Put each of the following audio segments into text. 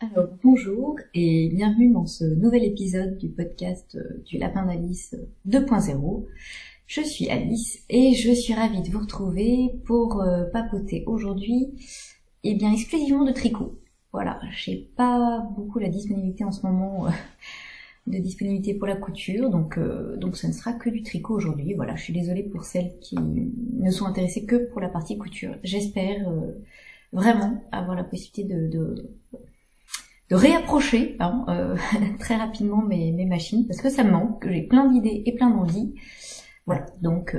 Alors bonjour et bienvenue dans ce nouvel épisode du podcast du Lapin d'Alice 2.0. Je suis Alice et je suis ravie de vous retrouver pour papoter aujourd'hui exclusivement de tricot. Voilà, j'ai pas beaucoup la disponibilité en ce moment de disponibilité pour la couture, donc ça ne sera que du tricot aujourd'hui. Voilà, je suis désolée pour celles qui ne sont intéressées que pour la partie couture. J'espère vraiment avoir la possibilité de réapprocher très rapidement mes machines, parce que ça me manque, j'ai plein d'idées et plein d'envies. Voilà, donc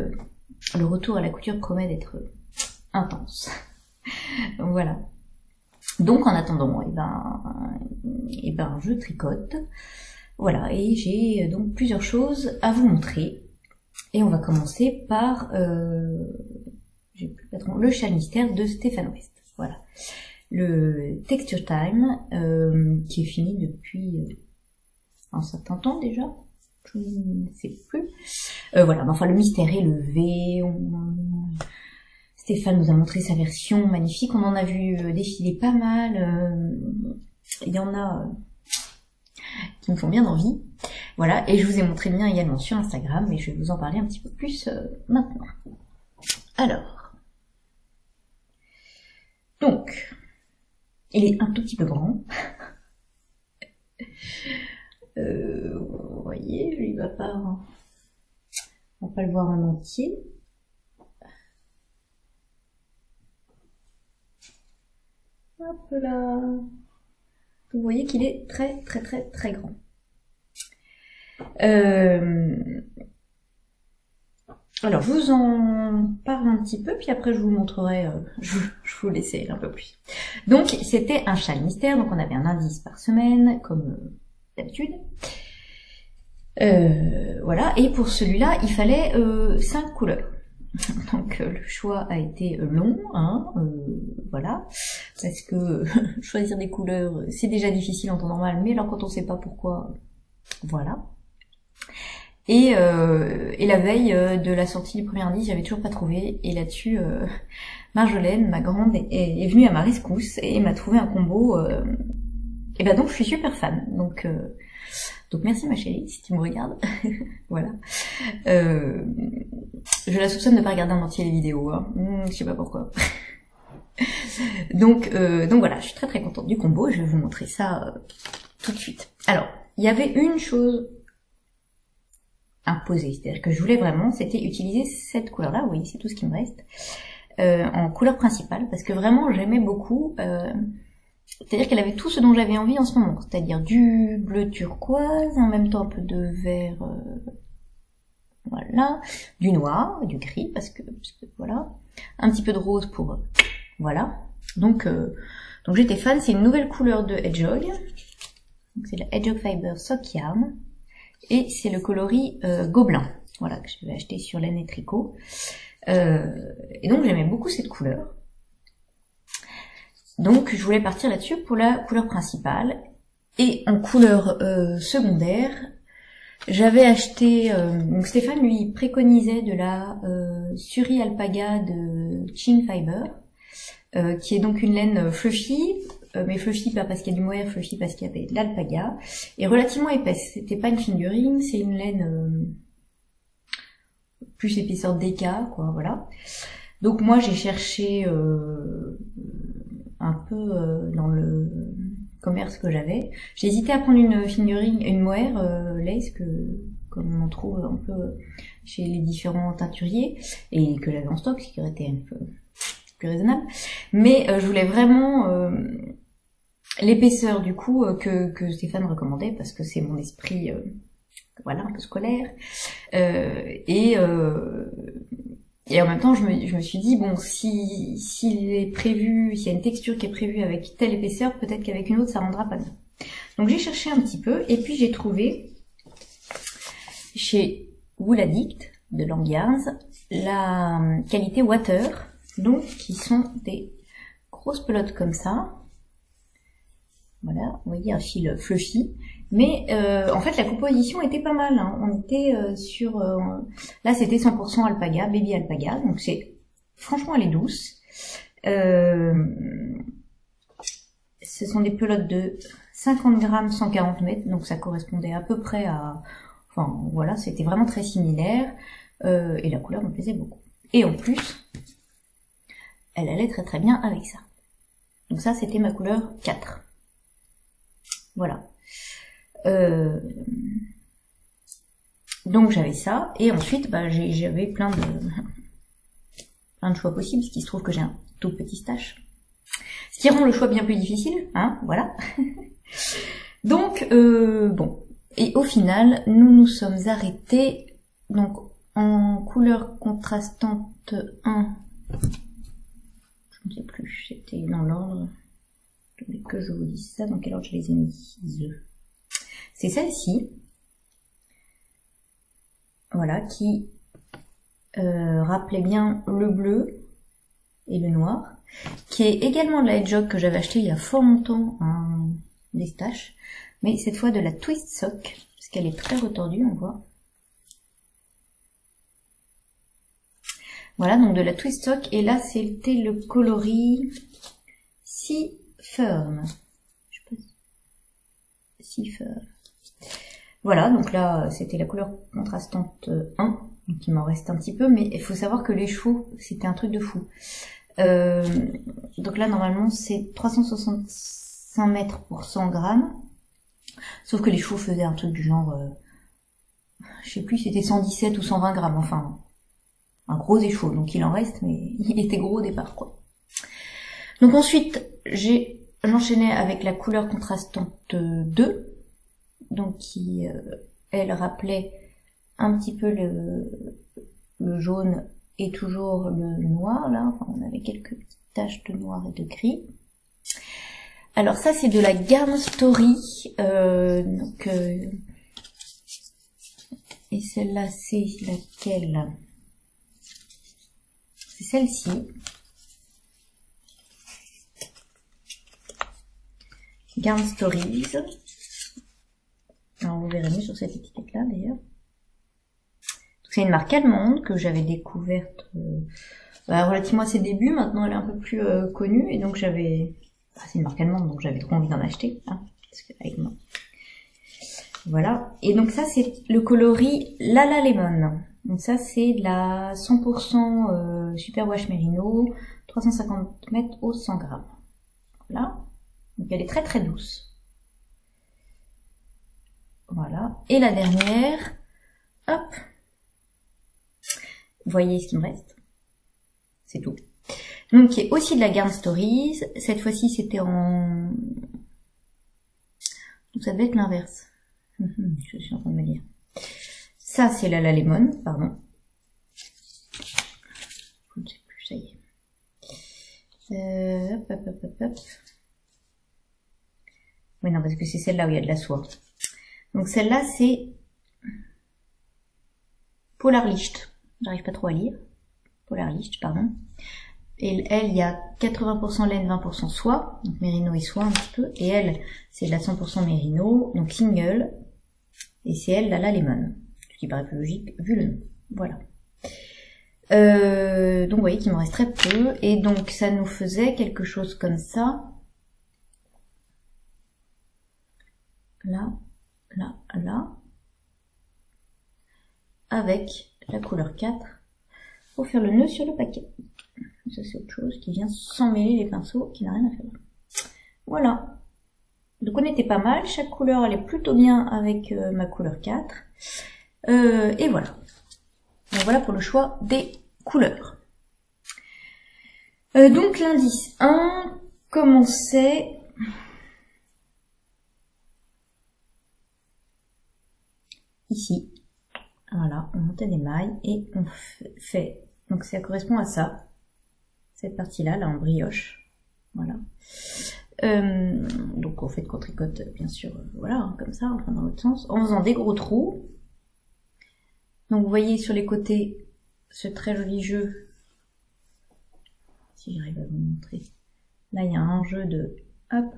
le retour à la couture promet d'être intense. Voilà. Donc en attendant, je tricote. Voilà, et j'ai donc plusieurs choses à vous montrer. Et on va commencer par le châle mystère de Stéphane West. Voilà. Le Texture Time, qui est fini depuis un certain temps déjà, je ne sais plus. Voilà, enfin le mystère est levé. Stéphane nous a montré sa version magnifique, on en a vu défiler pas mal. Il y en a qui me font bien envie. Voilà, et je vous ai montré le mien également sur Instagram, mais je vais vous en parler un petit peu plus maintenant. Alors, donc, il est un tout petit peu grand. Vous voyez, il va pas... On va pas le voir en entier. Hop là. Vous voyez qu'il est très très très très grand. Alors je vous en parle un petit peu, puis après je vous montrerai, je vous laisserai un peu plus. Donc c'était un châle mystère, donc on avait un indice par semaine, comme d'habitude. Voilà, et pour celui-là, il fallait 5 couleurs. Donc le choix a été long, voilà, parce que choisir des couleurs, c'est déjà difficile en temps normal, mais alors quand on sait pas pourquoi, voilà. Et la veille de la sortie du premier indice, j'avais toujours pas trouvé, et là-dessus, Marjolaine, ma grande, est venue à ma rescousse et m'a trouvé un combo, et donc je suis super fan, donc merci ma chérie, si tu me regardes, voilà. Je la soupçonne de pas regarder en entier les vidéos, je sais pas pourquoi. donc voilà, je suis très très contente du combo, et je vais vous montrer ça tout de suite. Alors, il y avait une chose imposée, c'est-à-dire que je voulais vraiment, c'était utiliser cette couleur-là, vous voyez, c'est tout ce qui me reste, en couleur principale, parce que vraiment j'aimais beaucoup, c'est-à-dire qu'elle avait tout ce dont j'avais envie en ce moment, c'est-à-dire du bleu turquoise, en même temps un peu de vert, voilà, du noir, du gris, parce que voilà, un petit peu de rose pour, voilà, donc j'étais fan. C'est une nouvelle couleur de Hedgehog, donc c'est la Hedgehog Fiber Sock Yarn, et c'est le coloris Gobelin, voilà, que je vais acheter sur Laine et Tricot, et donc j'aimais beaucoup cette couleur. Donc je voulais partir là-dessus pour la couleur principale, et en couleur secondaire, j'avais acheté, donc Stéphane lui préconisait de la Suri Alpaga de Chin Fiber, qui est donc une laine fluffy, mais fluffy pas parce qu'il y a du mohair, fluffy parce qu'il y avait de l'alpaga, et relativement épaisse. C'était pas une fingering, c'est une laine plus épaisseur DK, quoi, voilà. Donc moi j'ai cherché un peu dans le commerce que j'avais. J'ai hésité à prendre une fingering, une mohair lace, comme on en trouve un peu chez les différents teinturiers, et que j'avais en stock, ce qui aurait été un peu plus raisonnable. Mais je voulais vraiment l'épaisseur du coup que Stéphane recommandait, parce que c'est mon esprit voilà, un peu scolaire, et en même temps, je me suis dit, bon, s'il est prévu, s'il y a une texture qui est prévue avec telle épaisseur, peut-être qu'avec une autre, ça rendra pas bien. Donc j'ai cherché un petit peu, et puis j'ai trouvé chez Wool Addict de Lang Yarns la qualité Water, donc qui sont des grosses pelotes comme ça. Voilà, vous voyez, un fil fluffy. Mais en fait, la composition était pas mal. On était sur... là, c'était 100% alpaga, baby alpaga. Donc, franchement, elle est douce. ce sont des pelotes de 50 grammes, 140 mètres, donc ça correspondait à peu près à... Enfin, voilà, c'était vraiment très similaire, et la couleur me plaisait beaucoup. Et en plus, elle allait très très bien avec ça. Donc ça, c'était ma couleur 4. Voilà. Donc j'avais ça, et ensuite, bah, j'avais plein de choix possibles, ce qui se trouve que j'ai un tout petit stash. Ce qui rend le choix bien plus difficile, hein, voilà. Donc, bon. Et au final, nous nous sommes arrêtés, donc, en couleur contrastante 1. Je ne sais plus, c'était dans l'ordre. Que je vous dise ça, dans quel ordre je les ai mis. C'est celle-ci. Voilà, qui rappelait bien le bleu et le noir. Qui est également de la Hedgehog que j'avais acheté il y a fort longtemps, des staches. Mais cette fois de la Twist Sock, parce qu'elle est très retordue, on voit. Voilà, donc de la Twist Sock, et là c'était le coloris Sea Firm. Je sais pas si... Sea Firm. Voilà, donc là c'était la couleur contrastante 1, donc il m'en reste un petit peu, mais il faut savoir que les chevaux, c'était un truc de fou. Donc là normalement c'est 365 mètres pour 100 grammes. Sauf que les chevaux faisaient un truc du genre, je sais plus, c'était 117 ou 120 grammes, enfin, un gros écheveau, donc il en reste, mais il était gros au départ, quoi. Donc ensuite, j'enchaînais avec la couleur contrastante 2, donc qui, elle rappelait un petit peu le jaune et toujours le noir, là, enfin, on avait quelques petites taches de noir et de gris. Alors ça c'est de la Garn Story, donc et celle-là c'est laquelle? C'est celle-ci. Garn Stories. Alors vous verrez mieux sur cette étiquette-là d'ailleurs. C'est une marque allemande que j'avais découverte relativement à ses débuts. Maintenant elle est un peu plus connue et donc j'avais... c'est une marque allemande, donc j'avais trop envie d'en acheter, hein, parce que avec moi. Voilà. Et donc ça, c'est le coloris Lala Lemon. Donc ça, c'est la 100% Superwash Merino, 350 mètres au 100 grammes. Voilà. Donc elle est très très douce. Voilà. Et la dernière, hop. Vous voyez ce qu'il me reste. C'est tout. Donc, qui est aussi de la Garn Stories. Cette fois-ci, c'était en... Donc, ça devait être l'inverse. Je suis en train de me dire. Ça, c'est la Lemon, pardon. Je ne sais plus, ça y est. Hop. Oui, non, parce que c'est celle-là où il y a de la soie. Donc, celle-là, c'est Polarlicht. J'arrive pas trop à lire. Polarlicht, pardon. Et elle, il y a 80% laine, 20% soie, donc mérino et soie un petit peu. Et elle, c'est de la 100% mérino, donc single. Et c'est elle, la Lemon. Ce qui paraît plus logique, vu le nom. Voilà. Donc vous voyez qu'il me reste très peu. Et donc ça nous faisait quelque chose comme ça. Là. Avec la couleur 4. Pour faire le nœud sur le paquet. Ça c'est autre chose qui vient sans mêler les pinceaux, qui n'a rien à faire. Voilà. Donc on était pas mal, chaque couleur allait plutôt bien avec ma couleur 4. Et voilà. Donc voilà pour le choix des couleurs. Donc l'indice 1 commençait ici. Voilà, on montait des mailles et on fait, donc ça correspond à ça, cette partie-là, là en brioche, voilà. Donc on fait qu'on tricote, bien sûr, voilà, hein, comme ça, enfin dans l'autre sens, en faisant des gros trous. Donc vous voyez sur les côtés ce très joli jeu, si j'arrive à vous montrer, là il y a un jeu de, hop,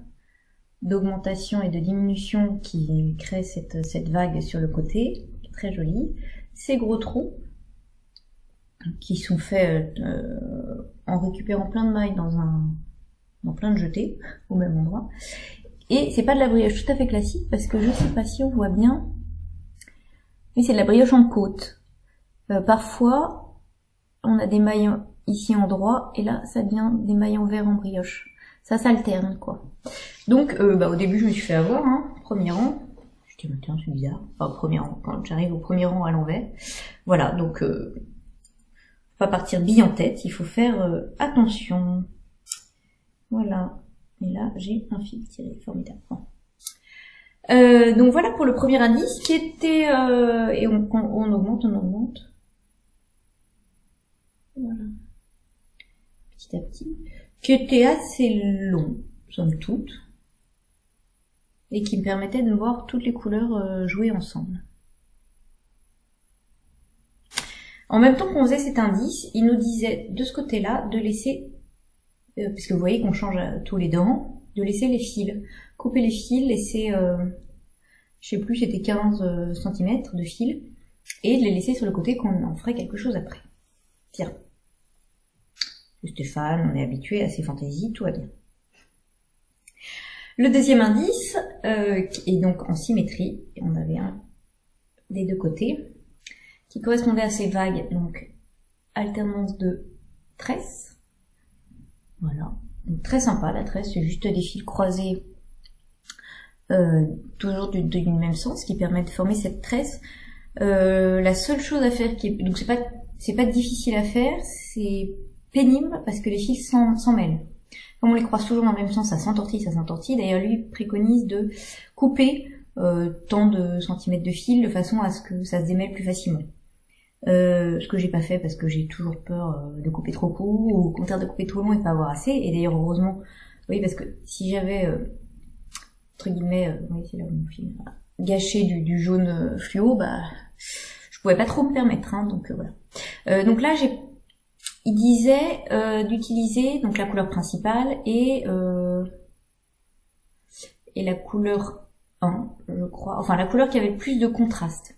d'augmentation et de diminution qui crée cette vague sur le côté, très joli. Ces gros trous qui sont faits en récupérant plein de mailles dans dans plein de jetés au même endroit. Et c'est pas de la brioche tout à fait classique parce que je sais pas si on voit bien, mais c'est de la brioche en côte. Parfois, on a des mailles ici en droit et là, ça devient des mailles en vert en brioche. Ça s'alterne quoi. Donc, au début, je me suis fait avoir, hein, premier rang. Je dis, tiens, c'est bizarre. Enfin, premier rang, quand j'arrive au premier rang à l'envers. Voilà, donc, faut pas partir bille en tête, il faut faire attention. Voilà. Et là, j'ai un fil tiré, formidable. Donc voilà pour le premier indice qui était... et on augmente. Voilà. Petit à petit. Qui était assez long, somme toute. Et qui me permettait de voir toutes les couleurs jouer ensemble. En même temps qu'on faisait cet indice, il nous disait de ce côté-là de laisser... parce que vous voyez qu'on change tous les dents, de laisser les fils, couper les fils, laisser, je sais plus, c'était 15 cm de fils, et de les laisser sur le côté qu'on en ferait quelque chose après. Tiens. Stéphane, on est habitué à ses fantaisies, tout va bien. Le deuxième indice est donc en symétrie, et on avait un des deux côtés, qui correspondait à ces vagues, donc alternance de tresses. Voilà, donc très sympa la tresse, c'est juste des fils croisés toujours du même sens qui permet de former cette tresse. La seule chose à faire donc c'est pas difficile à faire, c'est pénible parce que les fils s'en mêlent. Comme on les croise toujours dans le même sens, ça s'entortille. D'ailleurs lui préconise de couper tant de centimètres de fil de façon à ce que ça se démêle plus facilement. Ce que j'ai pas fait parce que j'ai toujours peur de couper trop court ou au contraire de couper trop long et pas avoir assez. Et d'ailleurs heureusement, oui, parce que si j'avais entre guillemets, oui, c'est là où mon film, gâché du jaune fluo, je pouvais pas trop me permettre, hein, donc voilà. Donc là il disait d'utiliser donc la couleur principale et la couleur 1, je crois, enfin la couleur qui avait le plus de contraste.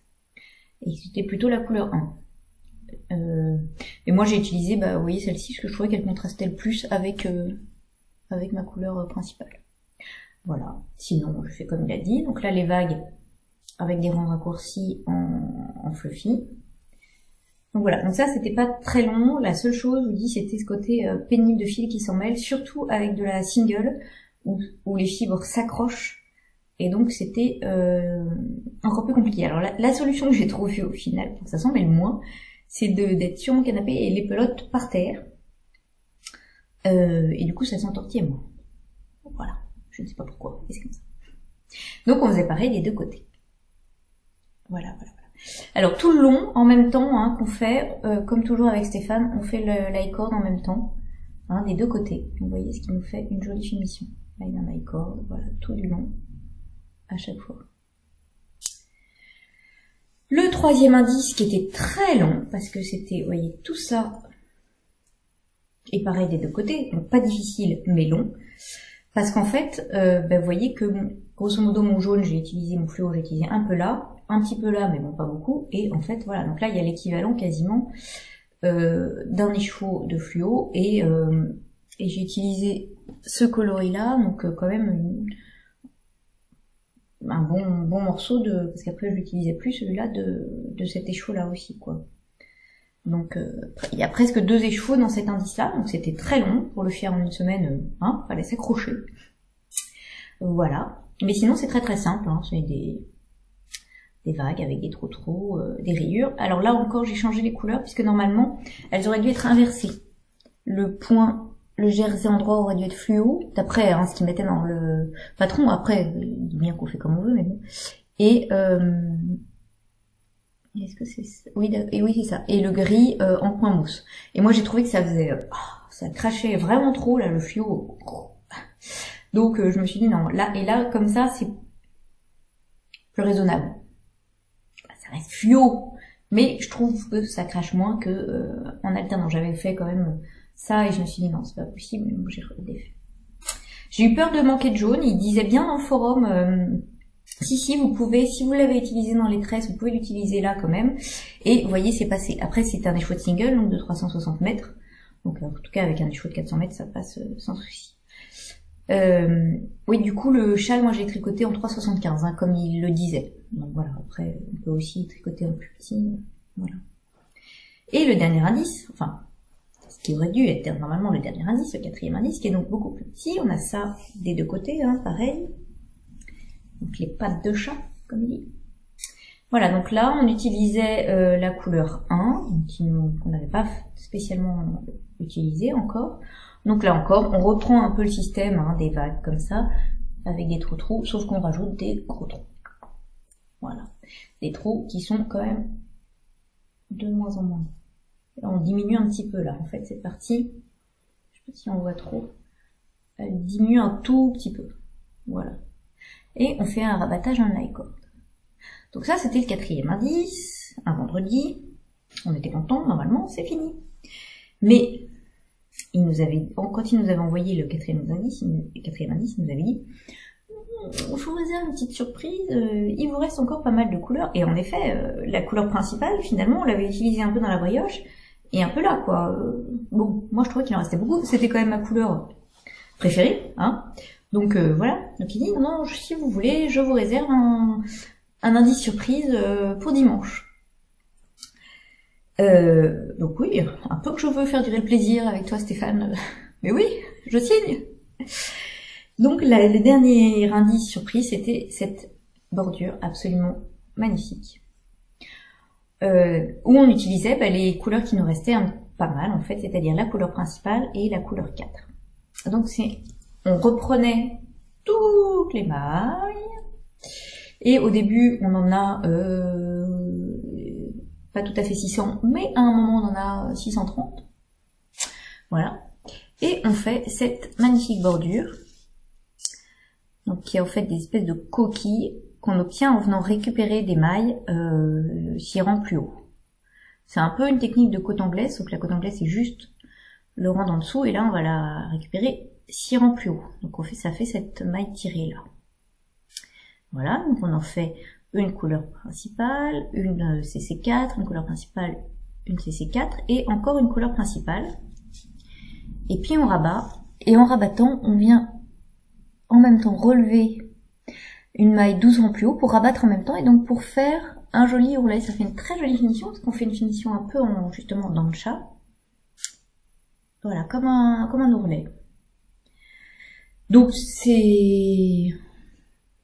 Et c'était plutôt la couleur 1. Et moi j'ai utilisé, vous voyez, celle-ci, parce que je trouvais qu'elle contrastait le plus avec ma couleur principale. Voilà. Sinon, je fais comme il a dit. Donc là, les vagues avec des rangs raccourcis en fluffy. Donc voilà. Donc ça, c'était pas très long. La seule chose, je vous dis, c'était ce côté pénible de fil qui s'en mêle, surtout avec de la single, où les fibres s'accrochent. Et donc c'était encore plus compliqué. Alors la solution que j'ai trouvée au final, pour que ça s'en mêle moins, c'est d'être sur mon canapé et les pelotes par terre. Et du coup ça s'entortillait moins. Voilà, je ne sais pas pourquoi, mais c'est comme ça. Donc on faisait pareil des deux côtés. Voilà. Alors tout le long, en même temps, hein, qu'on fait, comme toujours avec Stéphane, on fait l'high-cord en même temps, hein, des deux côtés. Vous voyez ce qui nous fait une jolie finition. Là il y a un high-cord, voilà, tout du long. À chaque fois. Le troisième indice qui était très long, parce que c'était, vous voyez, tout ça, et pareil des deux côtés, donc pas difficile, mais long, parce qu'en fait, vous voyez que, grosso modo, mon jaune, j'ai utilisé mon fluo, j'ai utilisé un peu là, un petit peu là, mais bon, pas beaucoup, et en fait, voilà, donc là, il y a l'équivalent quasiment d'un écheveau de fluo, et j'ai utilisé ce coloris-là, donc quand même un bon morceau parce qu'après je l'utilisais plus celui-là de cet écheveau là aussi quoi. Donc il y a presque 2 écheveaux dans cet indice là, donc c'était très long pour le faire en une semaine, hein, fallait s'accrocher. Voilà, mais sinon c'est très très simple, hein, c'est des vagues avec des trous, des rayures. Alors là encore j'ai changé les couleurs puisque normalement elles auraient dû être inversées. Le jersey en droit aurait dû être fluo, d'après ce qu'ils mettaient dans le patron. Après, il dit bien qu'on fait comme on veut, mais bon. Et est-ce que c'est ça? Oui, c'est ça. Et le gris en point mousse. Et moi, j'ai trouvé que ça faisait, ça crachait vraiment trop là le fluo. Donc, je me suis dit non. Là, comme ça, c'est plus raisonnable. Ça reste fluo, mais je trouve que ça crache moins que en alternant. J'avais fait quand même ça et je me suis dit non, c'est pas possible, donc j'ai redéfait. J'ai eu peur de manquer de jaune. Il disait bien dans le forum, si vous pouvez, si vous l'avez utilisé dans les tresses, vous pouvez l'utiliser là quand même. Et vous voyez, c'est passé. Après, c'est un écheveau de single, donc de 360 mètres. Donc en tout cas, avec un écheveau de 400 mètres, ça passe sans souci. Oui, du coup, le châle, moi, j'ai tricoté en 3,75, hein, comme il le disait. Donc voilà, après, on peut aussi tricoter en plus petit, voilà. Et le dernier indice, enfin, ce qui aurait dû être normalement le dernier indice, le 4e indice, qui est donc beaucoup plus petit, on a ça des deux côtés, hein, pareil. Donc les pattes de chat, comme il dit. Voilà, donc là, on utilisait la couleur 1, qu'on n'avait pas spécialement utilisé encore. Donc là encore, on reprend un peu le système, hein, des vagues comme ça, avec des trous-trous, sauf qu'on rajoute des gros trous. Voilà, des trous qui sont quand même de moins en moins. Là, on diminue un petit peu là, en fait, cette partie, je sais pas si on voit trop, elle diminue un tout petit peu. Voilà. Et on fait un rabattage en I-cord. Donc ça, c'était le 4e indice, un vendredi. On était contents, normalement, c'est fini. Mais quand il nous avait envoyé le 4e indice, il nous avait dit je vous réserve une petite surprise, il vous reste encore pas mal de couleurs. Et en effet, la couleur principale, finalement, on l'avait utilisée un peu dans la brioche, et un peu là, quoi. Bon, moi je trouvais qu'il en restait beaucoup, c'était quand même ma couleur préférée, hein. Donc voilà, donc il dit non, si vous voulez, je vous réserve un indice surprise pour dimanche. Donc oui, un peu que je veux faire durer le plaisir avec toi Stéphane, mais oui, je signe. Donc le dernier indice surprise, c'était cette bordure absolument magnifique, où on utilisait les couleurs qui nous restaient pas mal en fait, c'est-à-dire la couleur principale et la couleur 4. Donc on reprenait toutes les mailles, et au début on en a pas tout à fait 600, mais à un moment on en a 630. Voilà. Et on fait cette magnifique bordure, donc qui est en fait des espèces de coquilles qu'on obtient en venant récupérer des mailles cirant plus haut. C'est un peu une technique de côte anglaise, sauf que la côte anglaise c'est juste le rang en dessous, et là on va la récupérer cirant plus haut. Donc ça fait cette maille tirée là. Voilà, donc on en fait une couleur principale, une CC4, une couleur principale, une CC4, et encore une couleur principale. Et puis on rabat, et en rabattant, on vient en même temps relever une maille 12 rangs plus haut pour rabattre en même temps, et donc pour faire un joli ourlet. Ça fait une très jolie finition, parce qu'on fait une finition un peu justement dans le chat. Voilà, comme un ourlet. Donc c'est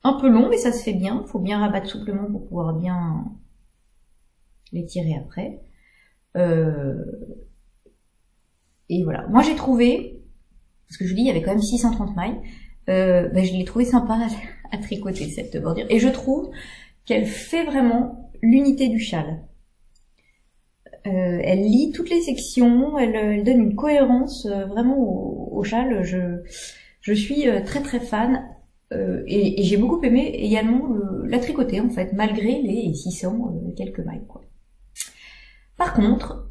un peu long, mais ça se fait bien. Il faut bien rabattre souplement pour pouvoir bien les tirer après. Et voilà. Moi j'ai trouvé, parce que je vous dis, il y avait quand même 630 mailles, je l'ai trouvé sympa à tricoter cette bordure. Et je trouve qu'elle fait vraiment l'unité du châle. Elle lie toutes les sections, elle donne une cohérence vraiment au châle. Je suis très très fan. Et j'ai beaucoup aimé également la tricoter en fait, malgré les 600 quelques mailles quoi. Par contre,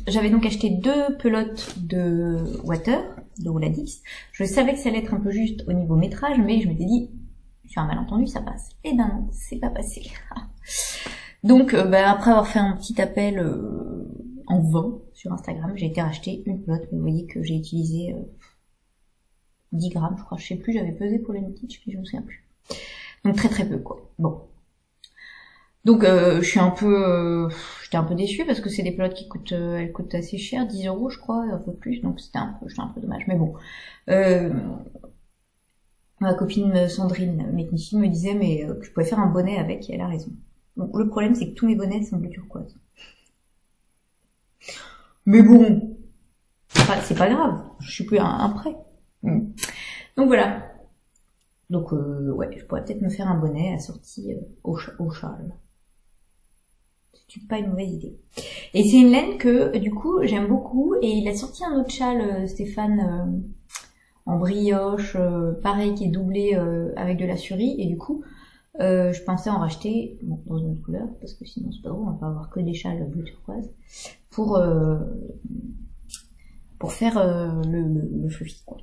j'avais donc acheté 2 pelotes de water, de Rouladix. Je savais que ça allait être un peu juste au niveau métrage, mais je m'étais dit, sur un malentendu, ça passe. Et ben non, c'est pas passé. Donc, après avoir fait un petit appel en vain sur Instagram, j'ai été racheter une pelote. Vous voyez que j'ai utilisé 10 grammes, je crois, je sais plus, j'avais pesé pour les Knitich, mais je me souviens plus. Donc très très peu, quoi. Bon. Donc j'étais un peu déçue parce que c'est des pelotes qui coûtent, elles coûtent assez cher, 10 € je crois, un peu plus, donc j'étais un peu dommage, mais bon. Ma copine Sandrine Metnichi me disait que je pouvais faire un bonnet avec, et elle a raison. Donc le problème c'est que tous mes bonnets sont bleu turquoise. Mais bon, c'est pas grave, je suis plus un prêt. Donc voilà. Donc ouais, je pourrais peut-être me faire un bonnet assorti au châle. C'est pas une mauvaise idée. Et c'est une laine que du coup j'aime beaucoup, et il a sorti un autre châle, Stéphane, en brioche, pareil, qui est doublé avec de la surie, et du coup je pensais en racheter dans une autre couleur, parce que sinon c'est pas drôle, on va pas avoir que des châles bleu turquoise pour faire le fluffy quoi.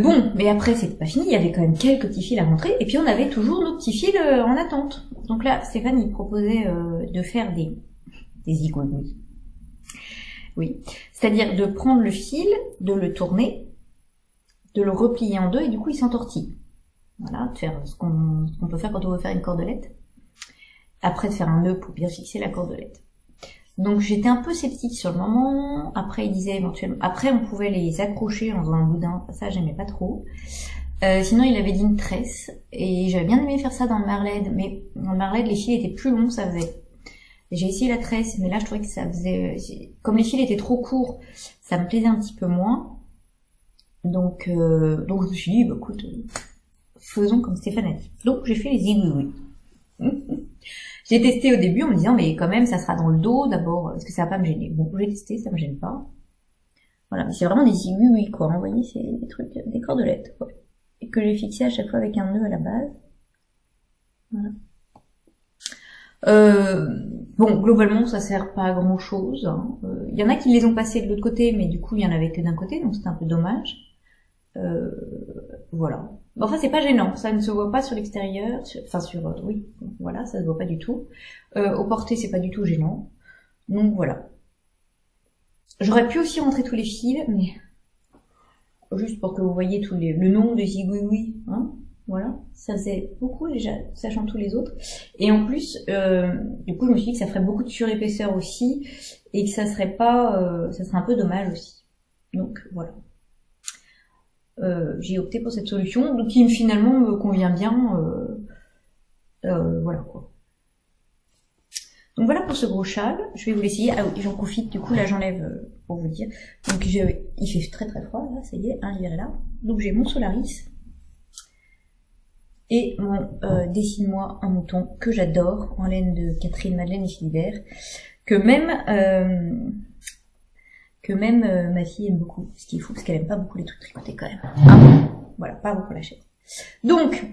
Bon, mais après c'était pas fini, il y avait quand même quelques petits fils à rentrer, et puis on avait toujours nos petits fils en attente. Donc là, Stéphane il proposait de faire des zigounies. Oui, c'est-à-dire de prendre le fil, de le tourner, de le replier en deux et du coup il s'entortille. Voilà, de faire ce qu'on peut faire quand on veut faire une cordelette. Après de faire un nœud pour bien fixer la cordelette. Donc j'étais un peu sceptique sur le moment. Après il disait éventuellement, après on pouvait les accrocher en faisant un boudin. Ça j'aimais pas trop. Sinon il avait dit une tresse et j'avais bien aimé faire ça dans le Marled, mais dans le Marled les fils étaient plus longs, ça faisait. J'ai essayé la tresse, mais là je trouvais que ça faisait, comme les fils étaient trop courts, ça me plaisait un petit peu moins. Donc je me suis dit, bah écoute, faisons comme Stéphane a dit. Donc j'ai fait les zigouigouis. J'ai testé au début en me disant, mais quand même ça sera dans le dos d'abord, est-ce que ça va pas me gêner? Bon, j'ai testé, ça me gêne pas. Voilà, mais c'est vraiment des zigouigouis quoi, vous voyez, c'est des trucs, des cordelettes quoi. Et que j'ai fixé à chaque fois avec un nœud à la base. Voilà. Bon, globalement, ça sert pas à grand chose. Hein. Y en a qui les ont passés de l'autre côté, mais du coup, il y en avait que d'un côté, donc c'était un peu dommage. Voilà. Enfin, c'est pas gênant, ça ne se voit pas sur l'extérieur, oui, voilà, ça se voit pas du tout. Au porté, c'est pas du tout gênant. Donc voilà. J'aurais pu aussi rentrer tous les fils, mais juste pour que vous voyez le nom de zigouigoui, hein. Voilà, ça faisait beaucoup déjà, sachant tous les autres. Et en plus, du coup, je me suis dit que ça ferait beaucoup de surépaisseur aussi, et que ça serait pas, ça serait un peu dommage aussi. Donc voilà. J'ai opté pour cette solution, donc qui finalement me convient bien. Voilà quoi. Donc voilà pour ce gros châle. Je vais vous l'essayer. Ah oui, j'en profite. Du coup là, j'enlève pour vous dire. Donc il fait très très froid là. Ça y est, un hiver est là. Donc j'ai mon Solaris. Et mon Dessine-moi un mouton que j'adore, en laine de Catherine Madeleine et Philibert, que même ma fille aime beaucoup, ce qu'il faut, parce qu'elle aime pas beaucoup les trucs tricotés quand même. Ah, voilà, pas beaucoup la chaîne. Donc,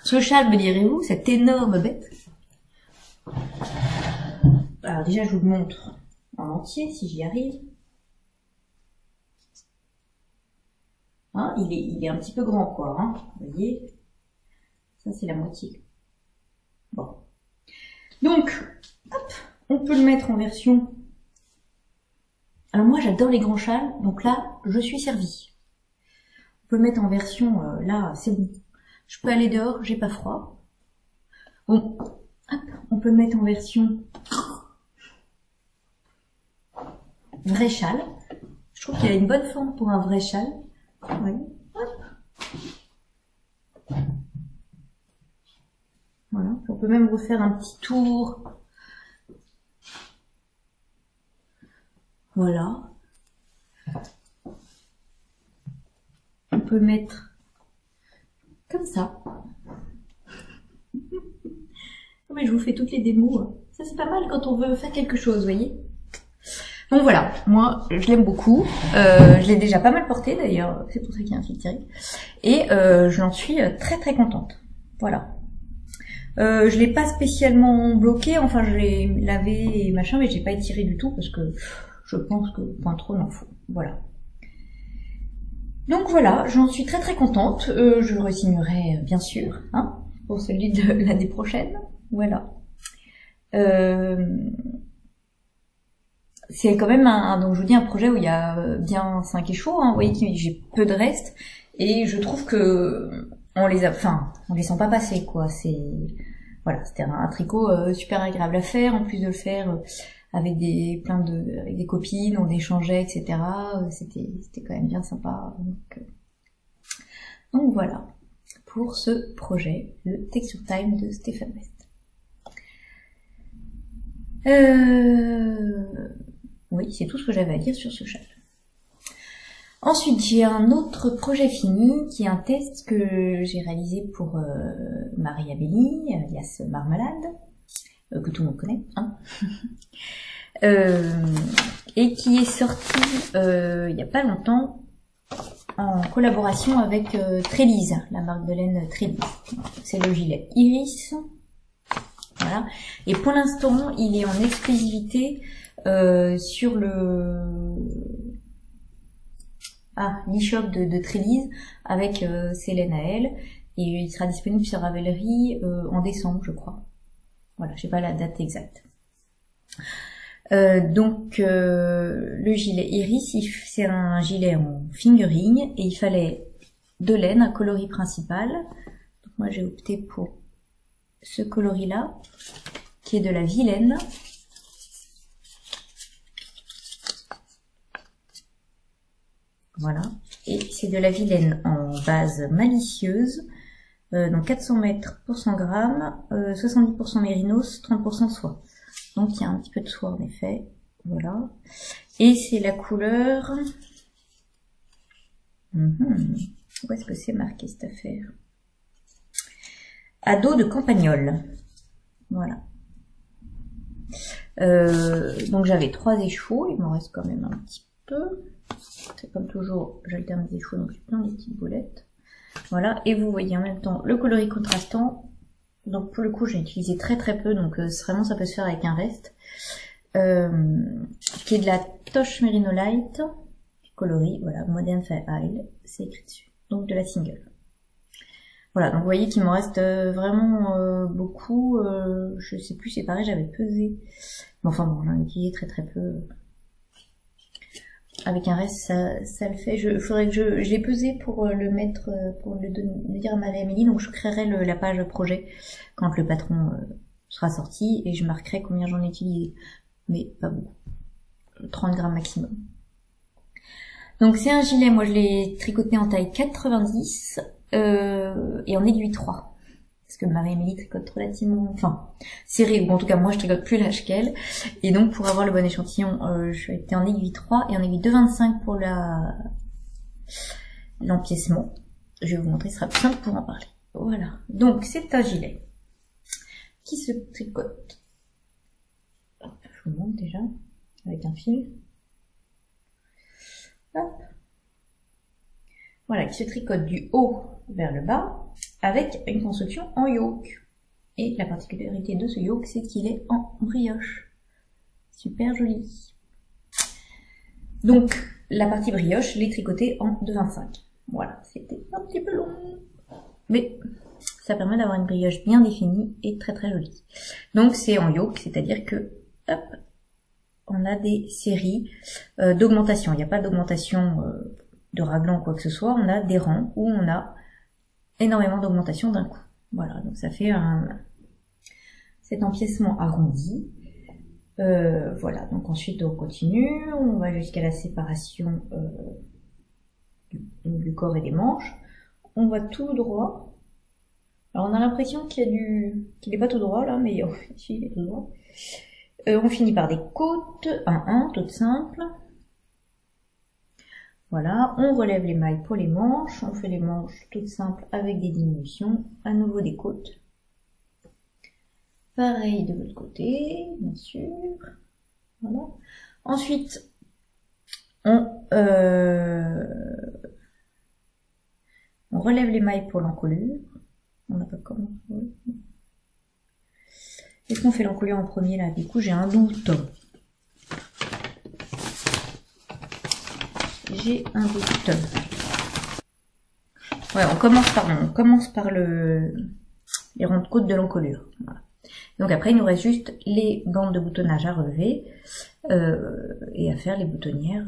ce châle, me direz-vous, cette énorme bête. Alors déjà, je vous le montre en entier, si j'y arrive. Hein, il est un petit peu grand, quoi, hein, vous voyez. Ça, c'est la moitié. Bon. Donc, hop, on peut le mettre en version... Alors moi, j'adore les grands châles, donc là, je suis servie. On peut le mettre en version... là, c'est bon. Je peux aller dehors, j'ai pas froid. Bon, hop, on peut le mettre en version... vrai châle. Je trouve qu'il a une bonne forme pour un vrai châle. Ouais. Hop. Voilà, on peut même refaire un petit tour. Voilà. On peut mettre comme ça. Mais je vous fais toutes les démos. Ça c'est pas mal quand on veut faire quelque chose, vous voyez. Donc voilà, moi je l'aime beaucoup. Je l'ai déjà pas mal porté d'ailleurs, c'est pour ça qu'il y a un fil tiré. Et j'en suis très très contente. Voilà. Je l'ai pas spécialement bloqué, enfin je l'ai lavé et machin, mais j'ai pas étiré du tout parce que je pense que point trop n'en faut. Voilà. Donc voilà, j'en suis très très contente. Je le re-signerai bien sûr, hein, pour celui de l'année prochaine. Voilà. C'est quand même donc je vous dis un projet où il y a bien 5 échos, hein. Vous voyez que j'ai peu de reste et je trouve que on les sent pas passer quoi. Voilà, c'était un tricot super agréable à faire, en plus de le faire avec des copines, on échangeait, etc. C'était quand même bien sympa. Donc voilà pour ce projet, le Texture Time de Stéphane West. Oui, c'est tout ce que j'avais à dire sur ce châle. Ensuite, j'ai un autre projet fini, qui est un test que j'ai réalisé pour Maria Belli, alias Marmalade, que tout le monde connaît, hein. Et qui est sorti il n'y a pas longtemps en collaboration avec Trélise, la marque de laine Trélise. C'est le gilet Iris. Voilà. Et pour l'instant, il est en exclusivité sur l'e-shop de Trélise avec ses laines à elle. Et il sera disponible sur Ravelry en décembre, je crois. Voilà, je sais pas la date exacte. Le gilet Iris, c'est un gilet en fingering et il fallait de laine, un coloris principal. Donc moi j'ai opté pour ce coloris-là, qui est de la Vilaine. Voilà, et c'est de la Vilaine en base malicieuse, donc 400 mètres pour 100 grammes, 70% mérinos, 30% soie. Donc il y a un petit peu de soie en effet, voilà. Et c'est la couleur... Où est-ce que c'est marqué cette affaire? Ado de Campagnol. Voilà. Donc j'avais 3 échevaux, il m'en reste quand même un petit peu. C'est comme toujours, j'alterne les échevaux, donc j'ai plein de petites boulettes. Voilà, et vous voyez en même temps le coloris contrastant. Donc pour le coup, j'ai utilisé très peu, donc vraiment ça peut se faire avec un reste. Qui est de la Toche Merino Light, coloris, voilà, Modern Fair Isle, c'est écrit dessus. Donc de la single. Voilà, donc vous voyez qu'il m'en reste vraiment beaucoup. Je sais plus, c'est pareil, j'avais pesé. Mais enfin bon, j'en ai utilisé très peu. Avec un reste, ça le fait. Faudrait que je l'ai pesé pour le mettre, pour le dire à Marie-Amélie. Donc je créerai la page projet quand le patron sera sorti et je marquerai combien j'en ai utilisé. Mais pas beaucoup. 30 grammes maximum. Donc c'est un gilet, moi je l'ai tricoté en taille 90 et en aiguille 3. Parce que Marie-Amélie tricote relativement, enfin, serré, ou en tout cas moi je tricote plus large qu'elle. Et donc pour avoir le bon échantillon, je suis été en aiguille 3 et en aiguille 2,25 pour l'empiècement. Je vais vous montrer, ce sera plus simple pour en parler. Voilà, donc c'est un gilet qui se tricote. Hop, je vous montre déjà, avec un fil. Hop. Voilà, qui se tricote du haut vers le bas avec une construction en yoke. Et la particularité de ce yoke, c'est qu'il est en brioche. Super joli. Donc, la partie brioche, je l'ai tricotée en 2,25. Voilà, c'était un petit peu long. Mais ça permet d'avoir une brioche bien définie et très jolie. Donc, c'est en yoke, c'est-à-dire que, hop, on a des séries d'augmentation. Il n'y a pas d'augmentation de raglan ou quoi que ce soit. On a des rangs où on a énormément d'augmentation d'un coup. Voilà, donc ça fait cet empiècement arrondi. Voilà, donc ensuite on continue, on va jusqu'à la séparation du corps et des manches. On va tout droit. Alors on a l'impression qu'il n'est pas tout droit là, mais ici il est tout droit. On finit par des côtes, 1-1, toutes simples. Voilà, on relève les mailles pour les manches, on fait les manches toutes simples avec des diminutions, à nouveau des côtes. Pareil de l'autre côté, bien sûr. Voilà. Ensuite, on relève les mailles pour l'encolure. On n'a pas comment. Est-ce qu'on fait l'encolure en premier là? Du coup, j'ai un doute. J'ai un doute. Ouais, on commence par les ronds de côte de l'encolure. Voilà. Donc après, il nous reste juste les bandes de boutonnage à relever et à faire les boutonnières.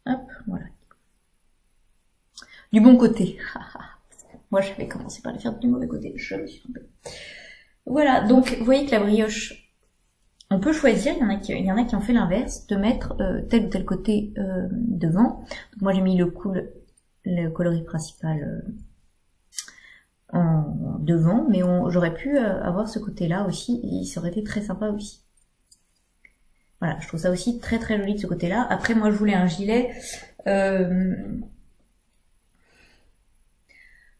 Hop, voilà. Du bon côté. Moi, j'avais commencé par les faire du mauvais côté. Je me suis trompée. Voilà, donc vous voyez que la brioche, on peut choisir, il y en a qui ont fait l'inverse, de mettre tel ou tel côté devant. Donc moi j'ai mis le coloris principal en devant, mais j'aurais pu avoir ce côté-là aussi, et ça aurait été très sympa aussi. Voilà, je trouve ça aussi très joli de ce côté-là. Après moi je voulais un gilet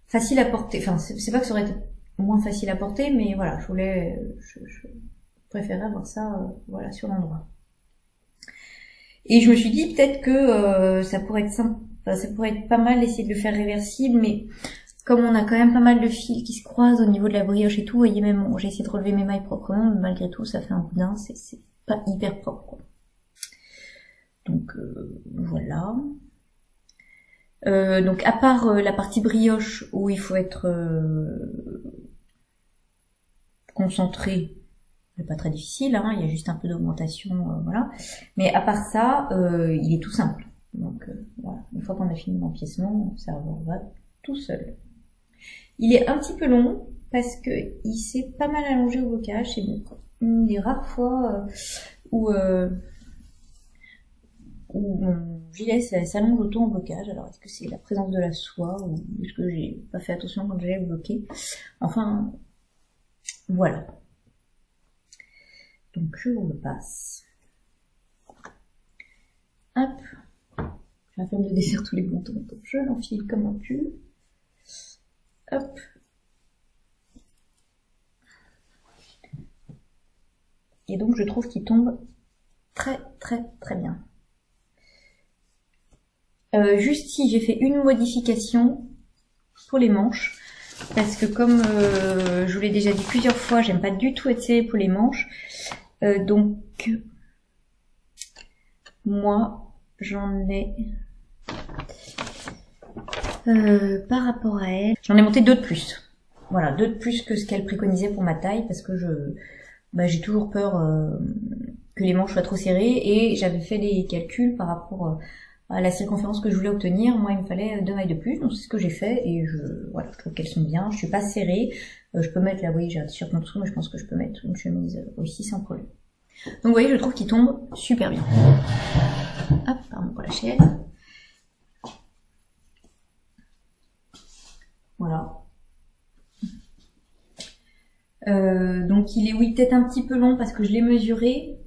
facile à porter, enfin c'est pas que ça aurait été moins facile à porter, mais voilà, je préférais avoir ça voilà, sur l'endroit. Et je me suis dit peut-être que ça pourrait être simple, ça pourrait être pas mal d'essayer de le faire réversible, mais comme on a quand même pas mal de fils qui se croisent au niveau de la brioche et tout, vous voyez même, j'ai essayé de relever mes mailles proprement, mais malgré tout ça fait un boudin, c'est pas hyper propre, quoi. Donc voilà. Donc à part la partie brioche où il faut être concentré, c'est pas très difficile, hein, il y a juste un peu d'augmentation, voilà. Mais à part ça, il est tout simple. Donc voilà, une fois qu'on a fini l'empiècement, ça va tout seul. Il est un petit peu long parce que il s'est pas mal allongé au bocage. C'est une des rares fois où mon gilet s'allonge autant au blocage. Alors est-ce que c'est la présence de la soie ou est-ce que j'ai pas fait attention quand j'allais le bloquer? Enfin, voilà. Donc je vous le passe. Hop. J'ai la flemme de défaire tous les boutons, donc je l'enfile comme un pull. Hop. Et donc je trouve qu'il tombe très bien. Juste ici, j'ai fait une modification pour les manches. Parce que comme je vous l'ai déjà dit plusieurs fois, j'aime pas du tout être serrée pour les manches. Donc, moi, j'en ai... par rapport à elle, j'en ai monté 2 de plus. Voilà, 2 de plus que ce qu'elle préconisait pour ma taille. Parce que j'ai toujours peur que les manches soient trop serrées. Et j'avais fait des calculs par rapport... à la circonférence que je voulais obtenir. Moi il me fallait 2 mailles de plus, donc c'est ce que j'ai fait et voilà, je trouve qu'elles sont bien. Je suis pas serrée, je peux mettre là, vous voyez, j'ai un t-shirt en dessous, mais je pense que je peux mettre une chemise aussi sans problème. Donc vous voyez, je trouve qu'il tombe super bien. Hop, pardon pour la chaîne. Voilà. Donc il est, oui, peut-être un petit peu long parce que je l'ai mesuré.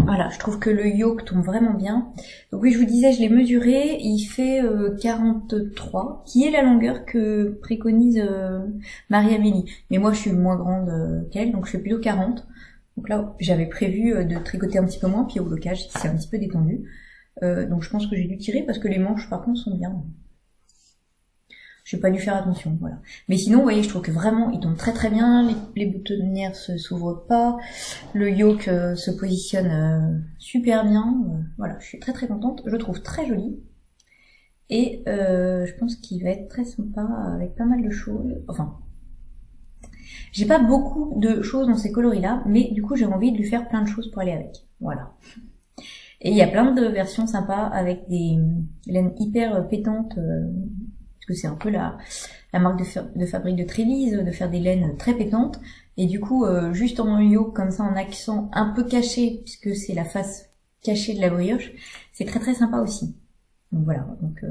Voilà, je trouve que le yoke tombe vraiment bien. Donc oui, je vous disais, je l'ai mesuré, il fait 43, qui est la longueur que préconise Marie-Amélie. Mais moi, je suis moins grande qu'elle, donc je fais plutôt 40. Donc là, j'avais prévu de tricoter un petit peu moins, puis au blocage, c'est un petit peu détendu. Donc je pense que j'ai dû tirer parce que les manches, par contre, sont bien. J'ai pas dû faire attention, voilà. Mais sinon, vous voyez, je trouve que vraiment, il tombe très bien, les boutonnières se s'ouvrent pas, le yoke se positionne super bien, voilà, je suis très contente, je le trouve très joli, et je pense qu'il va être très sympa avec pas mal de choses, enfin, j'ai pas beaucoup de choses dans ces coloris-là, mais du coup, j'ai envie de lui faire plein de choses pour aller avec, voilà. Et il y a plein de versions sympas avec des laines hyper pétantes, parce que c'est un peu la marque de fabrique de Trévise, de faire des laines très pétantes, et du coup, juste en yoke, comme ça, en accent un peu caché, puisque c'est la face cachée de la brioche, c'est très sympa aussi. Donc voilà, donc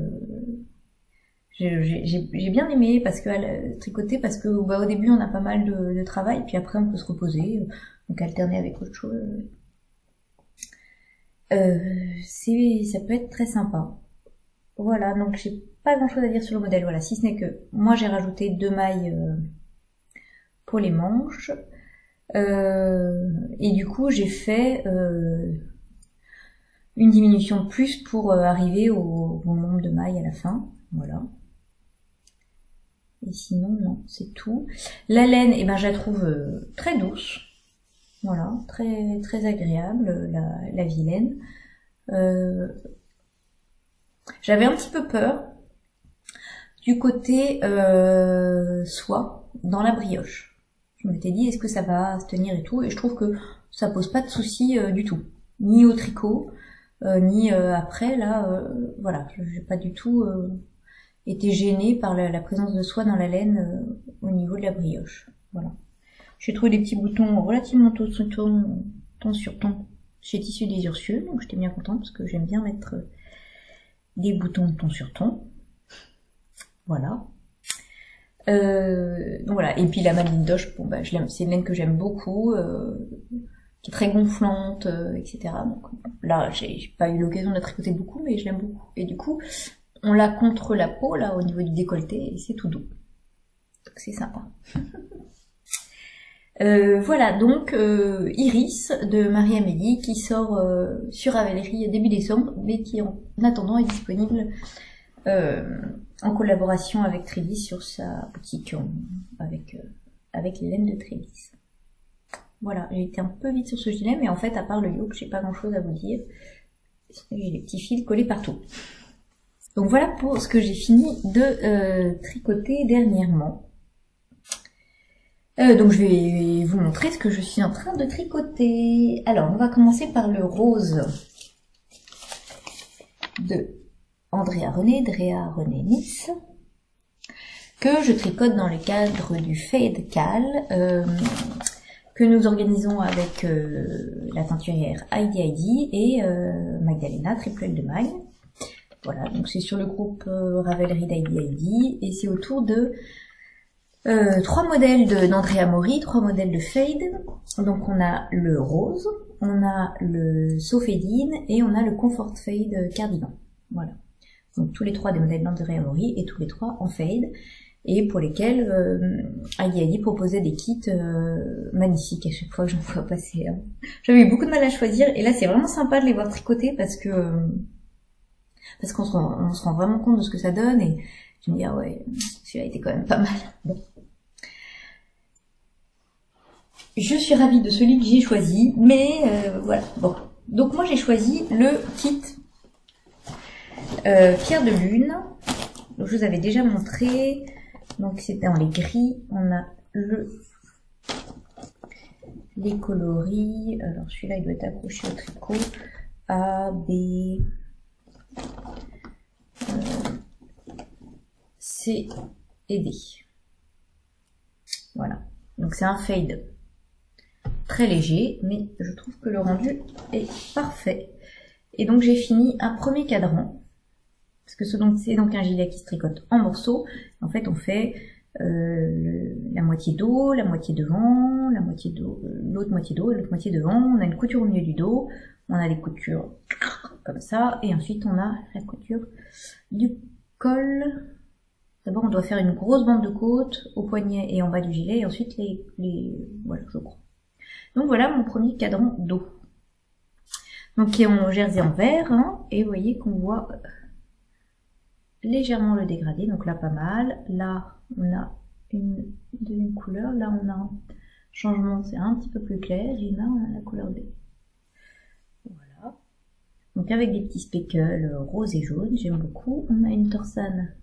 j'ai bien aimé parce que tricoter, parce que au début on a pas mal de travail, puis après on peut se reposer, donc alterner avec autre chose. Ça peut être très sympa. Voilà, donc j'ai pas grand chose à dire sur le modèle, voilà, si ce n'est que moi j'ai rajouté 2 mailles pour les manches, et du coup j'ai fait une diminution de plus pour arriver au bon nombre de mailles à la fin, voilà. Et sinon, non, c'est tout. La laine, eh ben, je la trouve très douce, voilà, très agréable, la vilaine. J'avais un petit peu peur du côté soie dans la brioche. Je m'étais dit, est-ce que ça va se tenir et tout, et je trouve que ça pose pas de soucis du tout, ni au tricot, ni après, là, voilà, j'ai pas du tout été gênée par la présence de soie dans la laine au niveau de la brioche, voilà. J'ai trouvé des petits boutons relativement ton sur ton chez Tissus des Ursules, donc j'étais bien contente parce que j'aime bien mettre des boutons ton sur ton. Voilà. Donc voilà. Et puis la Madeleine d'Oche, bon bah c'est une laine que j'aime beaucoup, qui est très gonflante, etc. Donc là, j'ai pas eu l'occasion de la tricoter beaucoup, mais je l'aime beaucoup. Et du coup, on l'a contre la peau, là, au niveau du décolleté, et c'est tout doux. Donc c'est sympa. Voilà, donc Iris de Marie-Amélie qui sort sur Ravelry début décembre, mais qui en attendant est disponible en collaboration avec Trévise sur sa boutique avec les laines de Trévise. Voilà, j'ai été un peu vite sur ce gilet, mais en fait à part le yoke, j'ai pas grand chose à vous dire. J'ai des petits fils collés partout. Donc voilà pour ce que j'ai fini de tricoter dernièrement. Donc je vais vous montrer ce que je suis en train de tricoter. Alors, on va commencer par le rose de Andrea René, Drea René Nice, que je tricote dans le cadre du Fade Cal, que nous organisons avec la teinturière Heidi et Magdalena, Triple L de Mag. Voilà, donc c'est sur le groupe Ravelry d'Heidi et c'est autour de 3 modèles d'Andrea Mori, 3 modèles de Fade. Donc on a le rose, on a le So Fade In et on a le Comfort Fade Cardigan. Voilà. Donc tous les 3 des modèles d'Andrea Mori et tous les 3 en Fade. Et pour lesquels Heidi proposait des kits magnifiques à chaque fois que j'en vois passer. Hein. J'avais eu beaucoup de mal à choisir et là c'est vraiment sympa de les voir tricoter parce qu'on se rend vraiment compte de ce que ça donne et je me dis ah ouais, celui-là était quand même pas mal. Bon. Je suis ravie de celui que j'ai choisi, mais voilà. Bon, donc moi j'ai choisi le kit Pierre de Lune. Donc, je vous avais déjà montré. Donc c'est dans les gris, on a les coloris. Alors celui-là il doit être accroché au tricot. A, B, C et D. Voilà. Donc c'est un fade très léger, mais je trouve que le rendu est parfait. Et donc j'ai fini un premier cadran. Parce que c'est donc un gilet qui se tricote en morceaux. En fait, on fait la moitié dos, la moitié devant, la moitié dos, l'autre moitié dos et l'autre moitié devant. On a une couture au milieu du dos, on a les coutures comme ça, et ensuite on a la couture du col. D'abord, on doit faire une grosse bande de côte au poignet et en bas du gilet, et ensuite voilà, je crois. Donc voilà mon premier cadran dos. Donc qui est en jersey en vert, hein, et vous voyez qu'on voit légèrement le dégradé, donc là pas mal. Là on a une couleur, là on a un changement, c'est un petit peu plus clair, et là on a la couleur B. Voilà. Donc avec des petits speckles rose et jaune, j'aime beaucoup. On a une torsade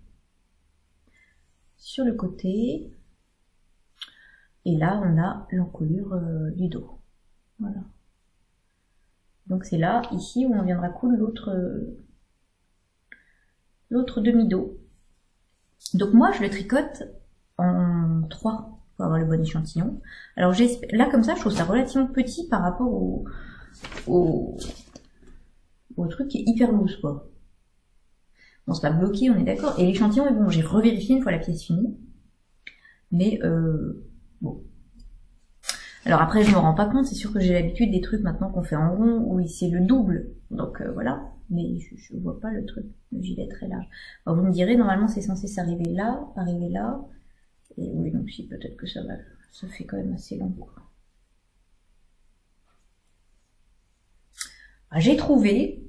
sur le côté, et là on a l'encolure du dos. Voilà. Donc c'est là, ici, où on viendra coudre l'autre demi-dos. Donc moi je le tricote en 3 pour avoir le bon échantillon. Alors là comme ça je trouve ça relativement petit par rapport au truc qui est hyper loose quoi. Bon c'est pas bloqué, on est d'accord. Et l'échantillon est bon, j'ai revérifié une fois la pièce finie. Mais bon. Alors après je me rends pas compte, c'est sûr que j'ai l'habitude des trucs maintenant qu'on fait en rond où c'est le double. Donc voilà. Mais je vois pas le truc, le gilet très large. Alors vous me direz, normalement c'est censé s'arriver là, arriver là. Et oui, donc si, peut-être que ça fait quand même assez long, quoi. Ah, j'ai trouvé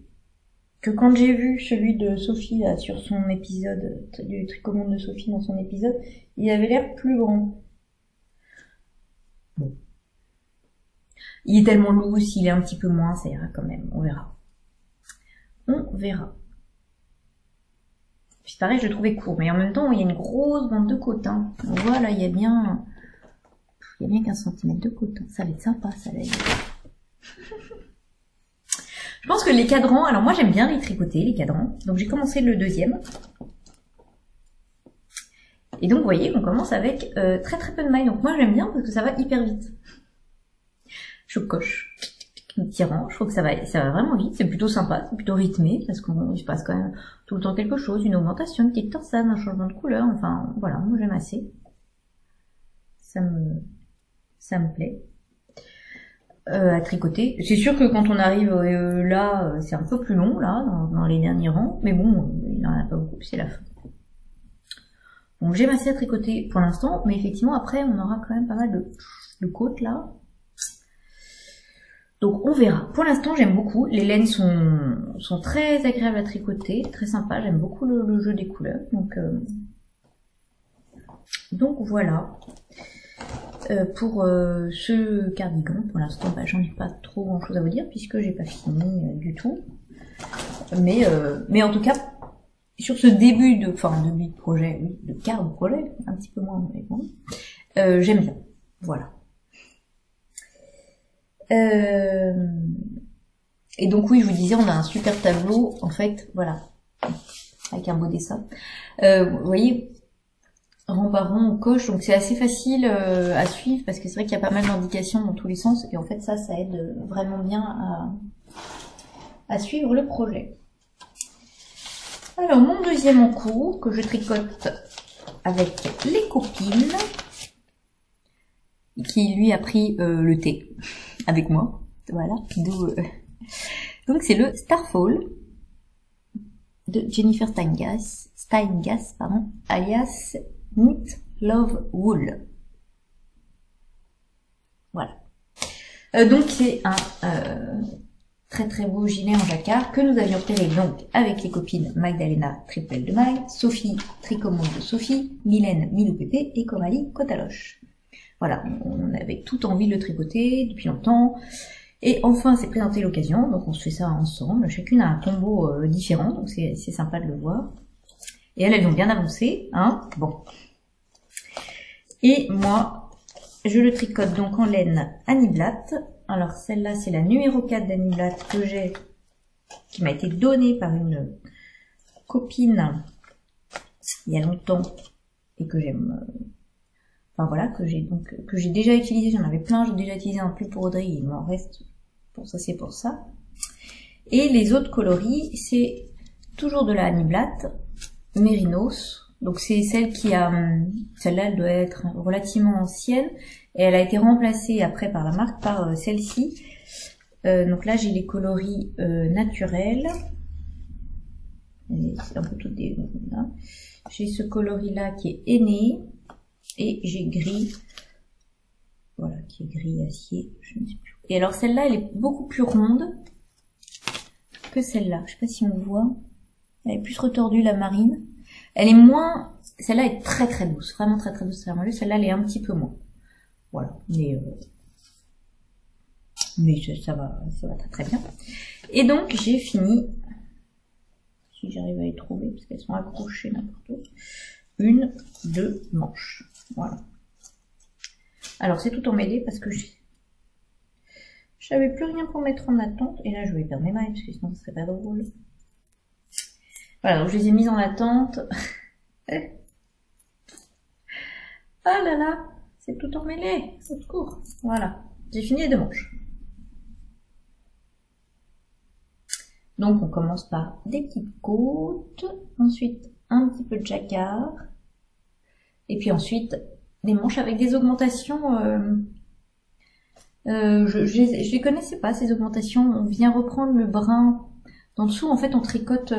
que quand j'ai vu celui de Sophie, là, sur son épisode, du tricomonde de Sophie dans son épisode, il avait l'air plus grand. Bon. Il est tellement loose, il est un petit peu moins, ça ira quand même, on verra. On verra. Puis pareil, je le trouvais court, mais en même temps, il y a une grosse bande de côte. Hein. Voilà, il y a bien 15 cm de côte. Ça va être sympa, ça va être. Je pense que les cadrans, alors moi j'aime bien les tricoter, les cadrans. Donc j'ai commencé le deuxième. Et donc vous voyez qu'on commence avec très très peu de mailles. Donc moi j'aime bien parce que ça va hyper vite. Je coche. Petit rang, je trouve que ça va vraiment vite, c'est plutôt sympa, c'est plutôt rythmé, parce qu'il se passe quand même tout le temps quelque chose, une augmentation, une petite torsade, un changement de couleur, enfin voilà, moi j'aime assez. Ça me plaît. À tricoter. C'est sûr que quand on arrive là, c'est un peu plus long, là, dans les derniers rangs, mais bon, il n'en a pas beaucoup, c'est la fin. Donc j'aime assez à tricoter pour l'instant, mais effectivement après on aura quand même pas mal de côtes là. Donc on verra. Pour l'instant j'aime beaucoup. Les laines sont très agréables à tricoter, très sympa. J'aime beaucoup le jeu des couleurs. Donc voilà. Pour ce cardigan, pour l'instant j'en ai pas trop grand chose à vous dire puisque j'ai pas fini du tout. Mais en tout cas, sur ce début de projet, oui, de quart de projet, un petit peu moins mais bon, j'aime bien. Voilà. Et donc oui, je vous disais, on a un super tableau, en fait, voilà, avec un beau dessin. Vous voyez, rang par rang, on coche, donc c'est assez facile à suivre, parce que c'est vrai qu'il y a pas mal d'indications dans tous les sens, et en fait ça aide vraiment bien à suivre le projet. Alors mon deuxième en cours, que je tricote avec les copines, qui lui a pris le thé avec moi, voilà, donc c'est le Starfall de Jennifer Steingass, alias Knit Love Wool. Voilà. Donc c'est un très beau gilet en jacquard que nous avions repéré donc avec les copines Magdalena Triple de Mag, Sophie Tricomonde de Sophie, Mylène Milou Pépé et Coralie Cotaloche. Voilà, on avait tout envie de le tricoter depuis longtemps. Et enfin, c'est présenté l'occasion, donc on se fait ça ensemble. Chacune a un tombeau différent, donc c'est sympa de le voir. Et elles ont bien avancé, hein. Bon. Et moi, je le tricote donc en laine Annie Blatt. Alors celle-là, c'est la numéro 4 d'Annie Blatt que j'ai, qui m'a été donnée par une copine il y a longtemps et que j'aime. Enfin voilà, que j'ai déjà utilisé, j'en avais plein, j'ai déjà utilisé un peu pour Audrey, il m'en reste pour ça, c'est pour ça. Et les autres coloris, c'est toujours de la Annie Blatt, Mérinos, donc c'est celle qui a, celle-là elle doit être relativement ancienne, et elle a été remplacée après par la marque par celle-ci. Donc là j'ai les coloris naturels, c'est un peu tout des, là. J'ai ce coloris là qui est aîné, et j'ai gris, voilà, qui est gris acier, je ne sais plus. Et alors celle-là, elle est beaucoup plus ronde que celle-là. Je sais pas si on voit. Elle est plus retordue, la marine. Elle est moins, celle-là est très douce, vraiment très douce, très moelleuse. Celle-là, elle est un petit peu moins. Voilà, mais ça va très bien. Et donc j'ai fini, si j'arrive à les trouver, parce qu'elles sont accrochées n'importe où, 1, 2 manches. Voilà. Alors c'est tout emmêlé parce que j'avais plus rien pour mettre en attente. Et là je vais perdre mes mailles parce que sinon ce serait pas drôle. Voilà, donc je les ai mises en attente. Ah là là, c'est tout emmêlé. Au secours. Voilà, j'ai fini les 2 manches. Donc on commence par des petites côtes, ensuite un petit peu de jacquard, et puis ensuite des manches avec des augmentations. Je les connaissais pas, ces augmentations. On vient reprendre le brin d'en dessous. En fait, on tricote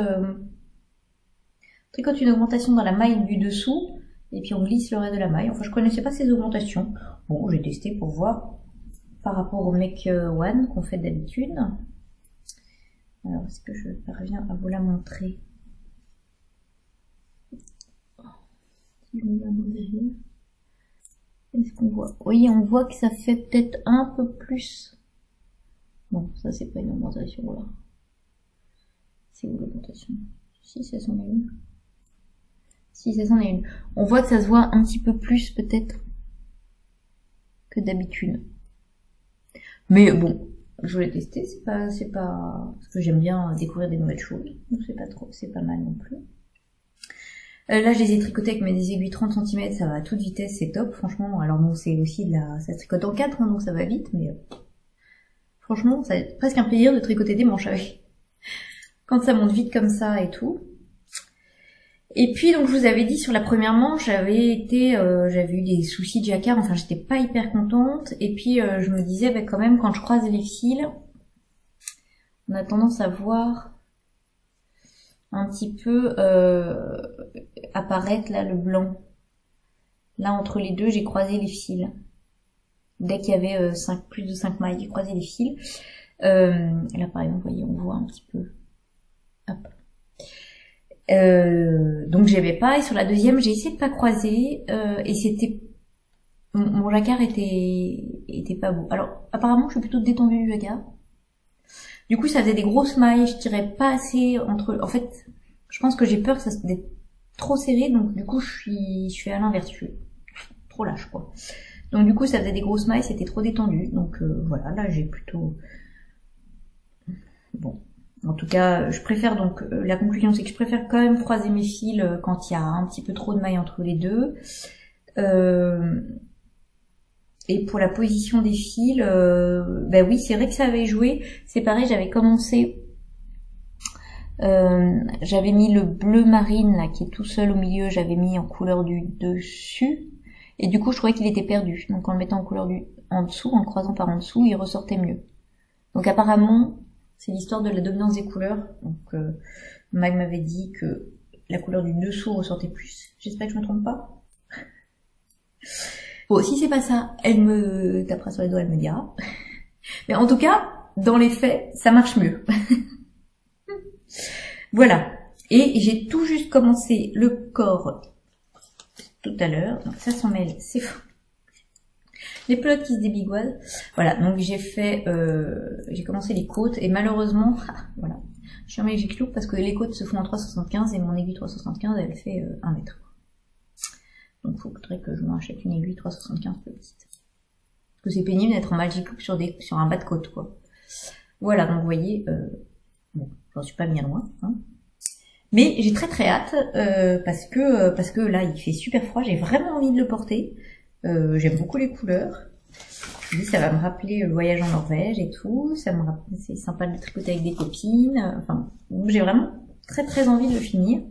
une augmentation dans la maille du dessous, et puis on glisse le reste de la maille. Enfin, je connaissais pas ces augmentations. Bon, j'ai testé pour voir par rapport au Make One qu'on fait d'habitude. Alors, est-ce que je parviens à vous la montrer? Si je me mets derrière. Est-ce qu'on voit? Oui, on voit que ça fait peut-être un peu plus. Bon, ça c'est pas une augmentation là. C'est où l'augmentation? Si, ça s'en est une. Si, ça s'en est une. On voit que ça se voit un petit peu plus peut-être que d'habitude. Mais bon, je voulais tester, c'est pas, parce que j'aime bien découvrir des nouvelles choses. Donc c'est pas mal non plus. Là, je les ai tricotés avec mes aiguilles 30 cm, ça va à toute vitesse, c'est top, franchement. Alors bon, c'est aussi ça tricote en 4, hein, donc ça va vite, mais franchement, c'est presque un plaisir de tricoter des manches avec. Quand ça monte vite comme ça et tout. Et puis, donc, je vous avais dit, sur la première manche, j'avais eu des soucis de jacquard, enfin, j'étais pas hyper contente. Et puis, je me disais, bah, quand même, quand je croise les fils, on a tendance à voir un petit peu apparaître là le blanc. Là entre les deux j'ai croisé les fils. Dès qu'il y avait plus de 5 mailles, j'ai croisé les fils. Là par exemple, vous voyez, on voit un petit peu. Hop. Donc j'avais pas, et sur la deuxième j'ai essayé de pas croiser, et c'était, mon jacquard était pas beau. Alors apparemment je suis plutôt détendue du jacquard. Du coup, ça faisait des grosses mailles, je tirais pas assez entre... En fait, je pense que j'ai peur que ça soit trop serré, donc du coup, je suis à l'inverse, je suis trop lâche, quoi. Donc du coup ça faisait des grosses mailles, c'était trop détendu. Donc voilà, là j'ai plutôt... Bon, en tout cas je préfère donc, la conclusion c'est que je préfère quand même croiser mes fils quand il y a un petit peu trop de mailles entre les deux. Et pour la position des fils, bah oui c'est vrai que ça avait joué. C'est pareil, j'avais commencé... j'avais mis le bleu marine là qui est tout seul au milieu, j'avais mis en couleur du dessus et du coup je trouvais qu'il était perdu, donc en le mettant en couleur du en dessous, en le croisant par en dessous, il ressortait mieux. Donc apparemment c'est l'histoire de la dominance des couleurs, donc Mag m'avait dit que la couleur du dessous ressortait plus, j'espère que je me trompe pas. Bon, si c'est pas ça, elle me tapera sur les doigts, elle me dira. Mais en tout cas, dans les faits, ça marche mieux. Voilà, et j'ai tout juste commencé le corps tout à l'heure, donc ça s'en mêle, c'est fou. Les pelotes qui se débigoisent. Voilà, donc j'ai commencé les côtes, et malheureusement, voilà, je suis en Magic Loop parce que les côtes se font en 3,75 et mon aiguille 3,75 elle fait 1 mètre. Donc il faudrait que je m'achète une aiguille 3,75 plus petite. Parce que c'est pénible d'être en Magic Loop sur un bas de côte, quoi. Voilà, donc vous voyez... bon, j'en suis pas bien loin, hein. Mais j'ai très hâte parce que là il fait super froid, j'ai vraiment envie de le porter. J'aime beaucoup les couleurs. Je me dis, ça va me rappeler le voyage en Norvège et tout. C'est sympa de le tricoter avec des copines. Enfin, j'ai vraiment très envie de le finir.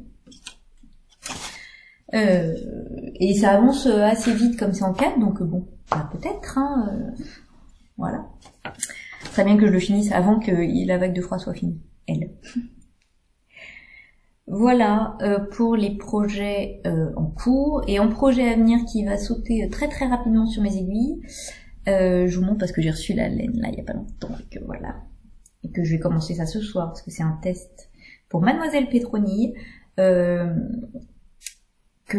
Et ça avance assez vite comme c'est en 4, donc bon, bah, peut-être. Hein, voilà. Très bien que je le finisse avant que la vague de froid soit finie. Elle. Voilà pour les projets en cours. Et en projet à venir qui va sauter très rapidement sur mes aiguilles, je vous montre parce que j'ai reçu la laine là il y a pas longtemps et que voilà. Et que je vais commencer ça ce soir parce que c'est un test pour Mademoiselle Petroni que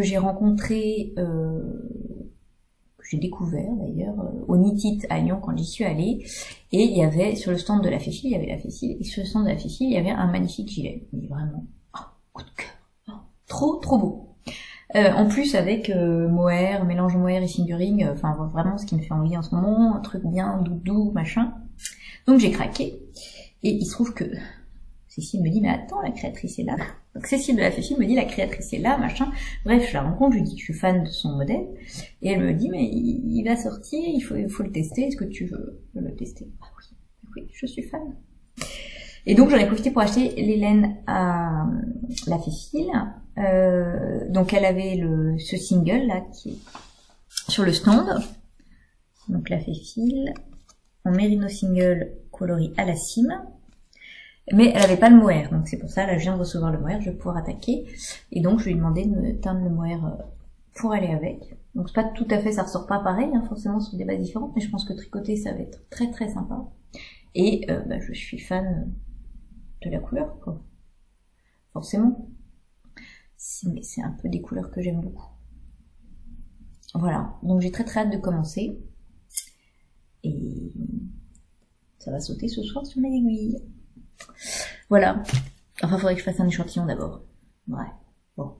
j'ai rencontré, que j'ai découvert d'ailleurs au Knit-It à Lyon quand j'y suis allée. Et il y avait sur le stand de la Féfile, il y avait la Féfile, et sur le stand de la Féfile, il y avait un magnifique gilet. Mais vraiment, coup de cœur. Trop beau. En plus avec mohair, mélange mohair et fingering, enfin vraiment ce qui me fait envie en ce moment, un truc bien doudou, machin. Donc j'ai craqué. Et il se trouve que Cécile me dit, mais attends, la créatrice est là. Donc Cécile de la Féfile me dit, la créatrice est là, machin. Bref, je la rencontre, je lui dis que je suis fan de son modèle. Et elle me dit, mais il va sortir, il faut le tester, est-ce que tu veux le tester? Ah oui, je suis fan. Et donc j'en ai profité pour acheter les laines à la Féfile. Donc elle avait ce single là qui est sur le stand. Donc la Féfile en Merino single coloris à la cime. Mais elle avait pas le mohair, donc c'est pour ça, là je viens de recevoir le mohair, je vais pouvoir attaquer. Et donc je lui ai demandé de me teindre le mohair pour aller avec. Donc c'est pas tout à fait, ça ressort pas pareil, hein, forcément sur des bases différentes, mais je pense que tricoter ça va être très sympa. Et bah, je suis fan de la couleur, quoi. Forcément. C'est un peu des couleurs que j'aime beaucoup. Voilà, donc j'ai très hâte de commencer. Et ça va sauter ce soir sur mes aiguilles. Voilà. Enfin, faudrait que je fasse un échantillon d'abord. Ouais, bon.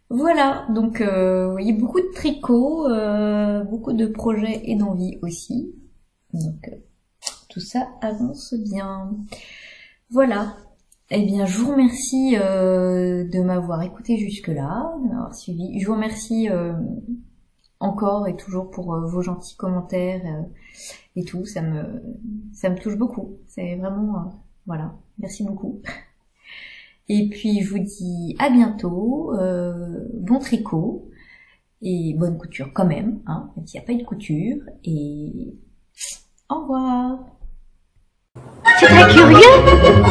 Voilà, donc vous voyez, beaucoup de tricot, beaucoup de projets et d'envie aussi. Donc tout ça avance bien. Voilà. Eh bien, je vous remercie de m'avoir écouté jusque-là, de m'avoir suivi. Je vous remercie encore et toujours pour vos gentils commentaires et tout. Ça me touche beaucoup. C'est vraiment... voilà. Merci beaucoup. Et puis, je vous dis à bientôt. Bon tricot. Et bonne couture quand même, hein, même s'il n'y a pas eu de couture. Et au revoir. C'est très curieux.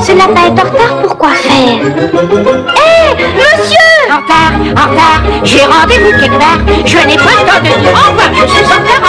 Ce lapin est en retard pour quoi faire? Hé, monsieur! En retard, j'ai rendez-vous quelque part. Je n'ai pas le temps de dire au revoir, je suis en retard.